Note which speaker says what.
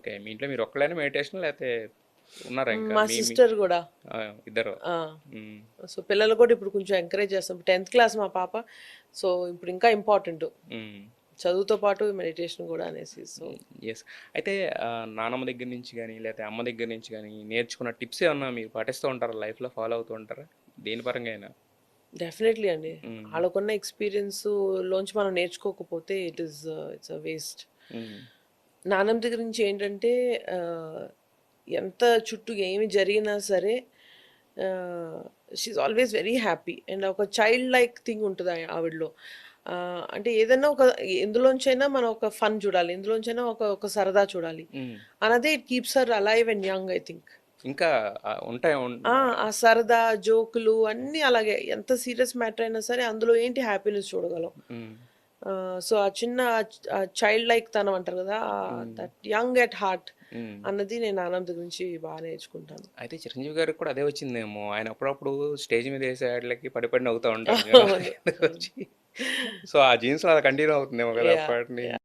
Speaker 1: Okay. మీ ఇంట్లో మీరు ఒక్కళ్ళేనా meditation లేతే ఉన్నారా ఇంకా?
Speaker 2: మా సిస్టర్ కూడా.
Speaker 1: ఇద్దరు.
Speaker 2: ఆ,
Speaker 1: హ్మ్.
Speaker 2: సో పిల్లలు కూడా ఇప్పుడు కొంచెం ఎంకరేజ్ చేస్తాం. 10th క్లాస్ మా పాప. సో ఇప్పుడు ఇంకా ఇంపార్టెంట్
Speaker 1: హ్మ్.
Speaker 2: చదువుతో పాటు మెడిటేషన్ కూడా అనేసి. So
Speaker 1: yes. అయితే నానమ్మ దగ్గర నుంచి గానీ, లేతే అమ్మ దగ్గర నుంచి గానీ నేర్చుకున్న టిప్స్ ఏమన్నా మీరు పాటిస్తూ ఉంటారా? లైఫ్‌లో ఫాలో అవుతూ ఉంటారా? దేని పరంగా అయినా?
Speaker 2: డెఫినెట్లీ అండి.
Speaker 1: హ్మ్.
Speaker 2: వాళ్ళకున్న ఎక్స్పీరియన్స్ లోంచి మనం నేర్చుకోకపోతే ఇట్స్ అ వేస్ట్.
Speaker 1: హ్మ్.
Speaker 2: నాన్నమ్మ దగ్గర నుంచి ఏంటంటే ఆ, ఎంత చుట్టూ ఏమి జరిగినా సరే she always very happy and ఒక చైల్డ్ లైక్ థింగ్ ఉంటుంది ఆవిడలో. ఆ, అంటే ఏదైనా ఒక ఎందులోంచైనా మనం ఒక ఫన్ చూడాలి, ఎందులోంచైనా ఒక సరదా చూడాలి
Speaker 1: హ్మ్.
Speaker 2: అన్నదే it keeps her alive and young I think.
Speaker 1: ఇంకా ఉంటాయి.
Speaker 2: ఆ సరదా జోకులు అన్నీ అలాగే, ఎంత సీరియస్ మ్యాటర్ అయినా సరే అందులో ఏంటి హ్యాపీనెస్ చూడగలం.
Speaker 1: హ్మ్.
Speaker 2: సో ఆ చిన్న చైల్డ్ లైక్ తనం అంటారు కదా,
Speaker 1: హ్మ్.
Speaker 2: దట్ యంగ్ ఎట్ హార్ట్
Speaker 1: హ్మ్.
Speaker 2: అన్నది నేను ఆనంద్ గురించి బాగా నేర్చుకుంటాను.
Speaker 1: అయితే చిరంజీవి గారికి కూడా అదే వచ్చిందేమో! ఆయన అప్పుడప్పుడు స్టేజ్ మీద ఏసే ఆటిలకి పడి పడి నవ్వుతా ఉంటారు జనాల
Speaker 2: అవును.
Speaker 1: దగ్గరకొచ్చి. సో, ఆ జీన్స్‌లో అది కంటిన్యూ అవుతుందేమో కదా!
Speaker 2: యా
Speaker 1: అప్పటి నుంచి.